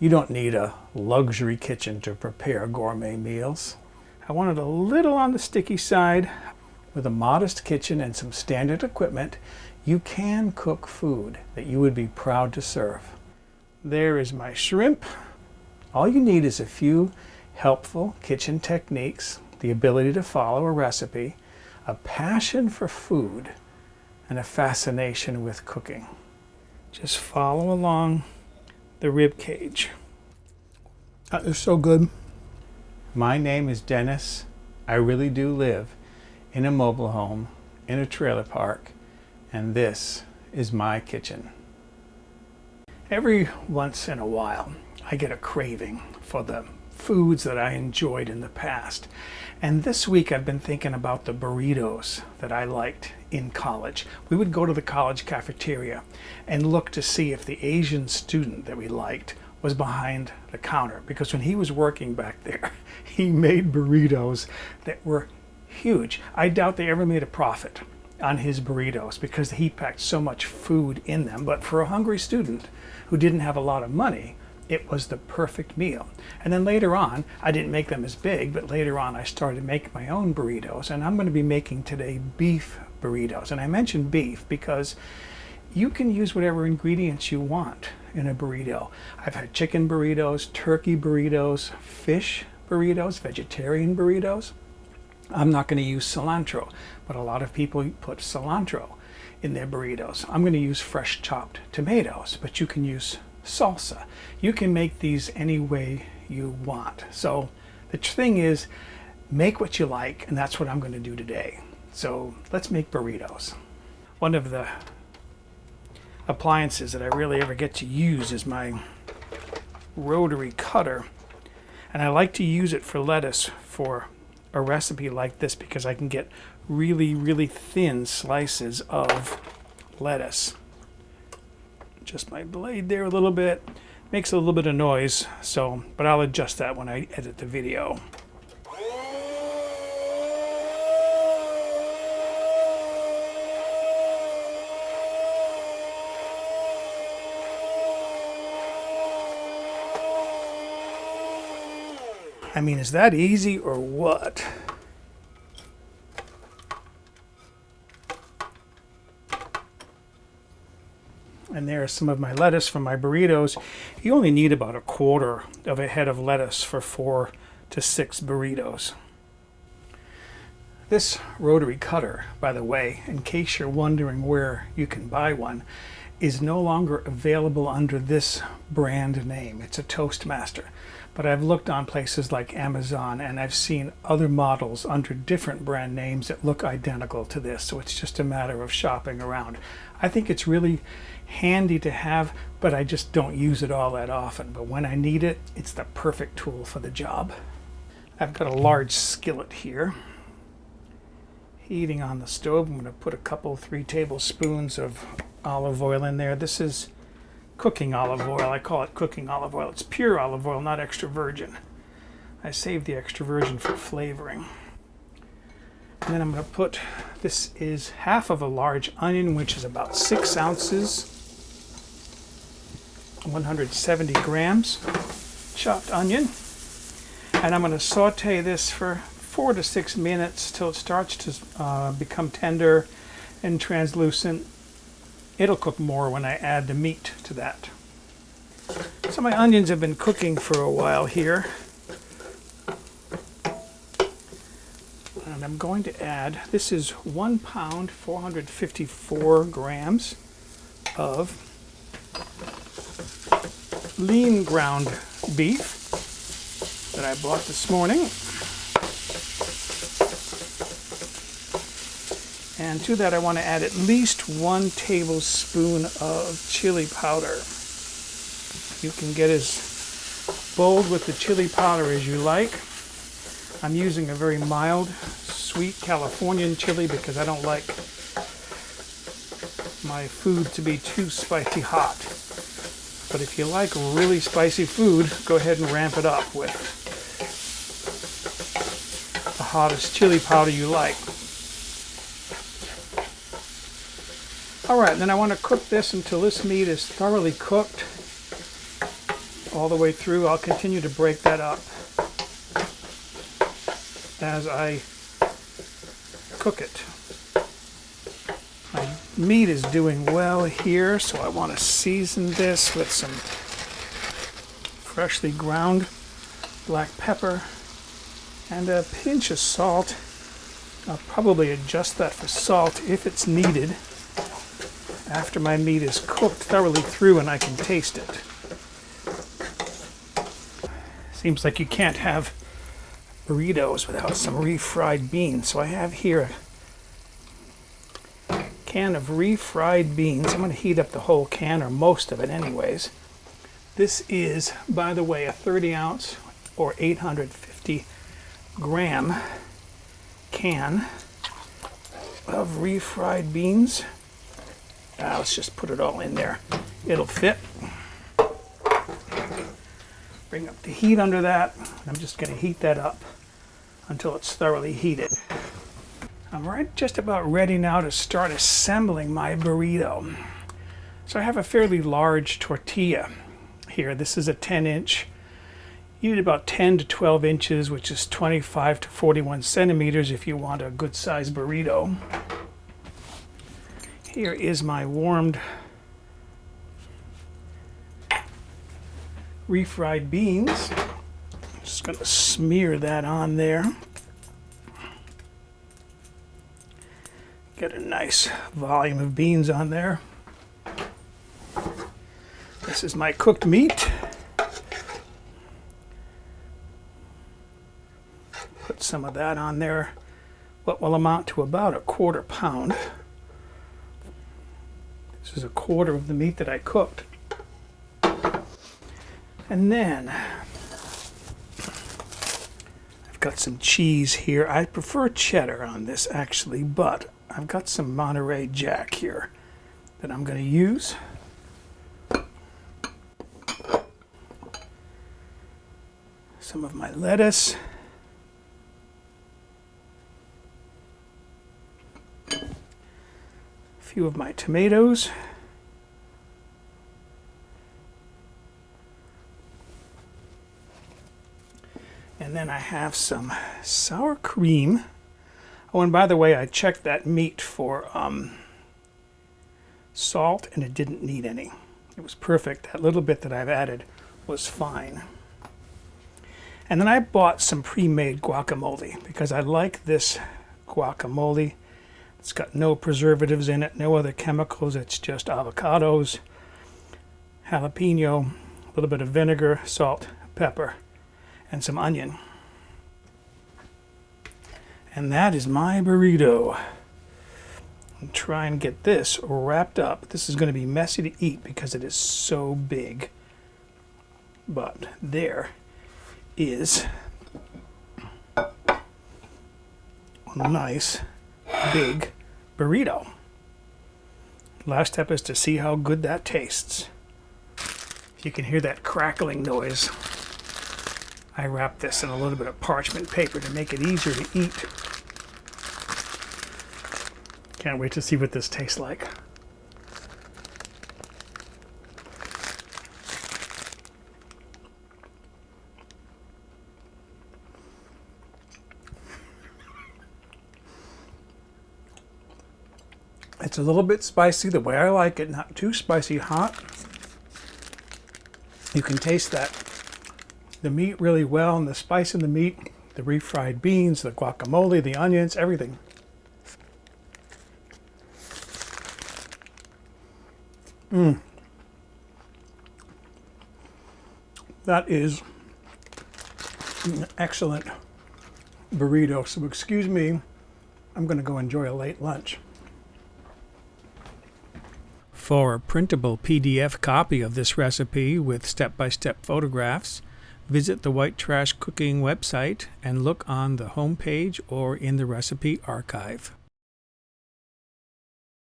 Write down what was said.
You don't need a luxury kitchen to prepare gourmet meals. I wanted a little on the sticky side. With a modest kitchen and some standard equipment, you can cook food that you would be proud to serve. There is my shrimp. All you need is a few helpful kitchen techniques, the ability to follow a recipe, a passion for food, and a fascination with cooking. Just follow along the rib cage. That is so good. My name is Dennis. I really do live in a mobile home, in a trailer park, and this is my kitchen. Every once in a while, I get a craving for the foods that I enjoyed in the past. And this week I've been thinking about the burritos that I liked in college. We would go to the college cafeteria and look to see if the Asian student that we liked was behind the counter, because when he was working back there, he made burritos that were huge. I doubt they ever made a profit on his burritos because he packed so much food in them, but for a hungry student who didn't have a lot of money, it was the perfect meal. And then later on, I didn't make them as big, but later on I started making my own burritos, and I'm going to be making today beef burritos. And I mentioned beef because you can use whatever ingredients you want in a burrito. I've had chicken burritos, turkey burritos, fish burritos, vegetarian burritos. I'm not going to use cilantro, but a lot of people put cilantro in their burritos. I'm going to use fresh chopped tomatoes, but you can use salsa. You can make these any way you want. So the thing is, make what you like, and that's what I'm going to do today. So let's make burritos. One of the appliances that I really ever get to use is my Rotary Cutter, and I like to use it for lettuce for a recipe like this because I can get really thin slices of lettuce. Just my blade there a little bit, makes a little bit of noise, so but I'll adjust that when I edit the video. I mean, is that easy or what? And there's some of my lettuce from my burritos. You only need about 1/4 of a head of lettuce for 4 to 6 burritos. This Rotary Cutter, by the way, in case you're wondering where you can buy one, is no longer available under this brand name. It's a Toastmaster. But I've looked on places like Amazon and I've seen other models under different brand names that look identical to this. So it's just a matter of shopping around. I think it's really handy to have, but I just don't use it all that often. But when I need it, it's the perfect tool for the job. I've got a large skillet here, heating on the stove. I'm going to put 3 tablespoons of olive oil in there. This is cooking olive oil. I call it cooking olive oil. It's pure olive oil, not extra virgin. I save the extra virgin for flavoring. And then I'm going to put, this is half of a large onion, which is about 6 ounces, 170 grams chopped onion. And I'm going to saute this for 4 to 6 minutes till it starts to become tender and translucent. It'll cook more when I add the meat to that. So my onions have been cooking for a while here. And I'm going to add, this is 1 pound, 454 grams of lean ground beef that I bought this morning. And to that I want to add at least 1 tablespoon of chili powder. You can get as bold with the chili powder as you like. I'm using a very mild, sweet Californian chili because I don't like my food to be too spicy hot. But if you like really spicy food, go ahead and ramp it up with the hottest chili powder you like. Alright, then I want to cook this until this meat is thoroughly cooked. all the way through. I'll continue to break that up as I cook it. My meat is doing well here, so I want to season this with some freshly ground black pepper and a pinch of salt. I'll probably adjust that for salt if it's needed after my meat is cooked thoroughly through and I can taste it. Seems like you can't have burritos without some refried beans. So I have here a can of refried beans. I'm going to heat up the whole can, or most of it anyways. This is, by the way, a 30 ounce or 850 gram can of refried beans. Let's just put it all in there. It'll fit. Bring up the heat under that. I'm just going to heat that up until it's thoroughly heated. I'm just about ready now to start assembling my burrito. So I have a fairly large tortilla here. This is a 10-inch. You need about 10 to 12 inches, which is 25 to 41 centimeters if you want a good sized burrito. Here is my warmed refried beans. Just going to smear that on there. Get a nice volume of beans on there. This is my cooked meat. Put some of that on there, what will amount to about a quarter pound. This is a quarter of the meat that I cooked. And then I've got some cheese here. I prefer cheddar on this actually, but I've got some Monterey Jack here that I'm going to use. Some of my lettuce. A few of my tomatoes. And then I have some sour cream. Oh, and by the way, I checked that meat for salt, and it didn't need any. It was perfect. That little bit that I've added was fine. And then I bought some pre-made guacamole because I like this guacamole. It's got no preservatives in it, no other chemicals. It's just avocados, jalapeno, a little bit of vinegar, salt, pepper, and some onion. And that is my burrito. I'll try and get this wrapped up. This is going to be messy to eat because it is so big. But there is a nice big burrito. Last step is to see how good that tastes. You can hear that crackling noise. I wrap this in a little bit of parchment paper to make it easier to eat. Can't wait to see what this tastes like. It's a little bit spicy the way I like it, not too spicy hot. You can taste the meat really well, and the spice in the meat, the refried beans, the guacamole, the onions, everything. That is an excellent burrito. So excuse me, I'm going to go enjoy a late lunch. For a printable PDF copy of this recipe with step-by-step photographs, visit the White Trash Cooking website and look on the home page or in the recipe archive.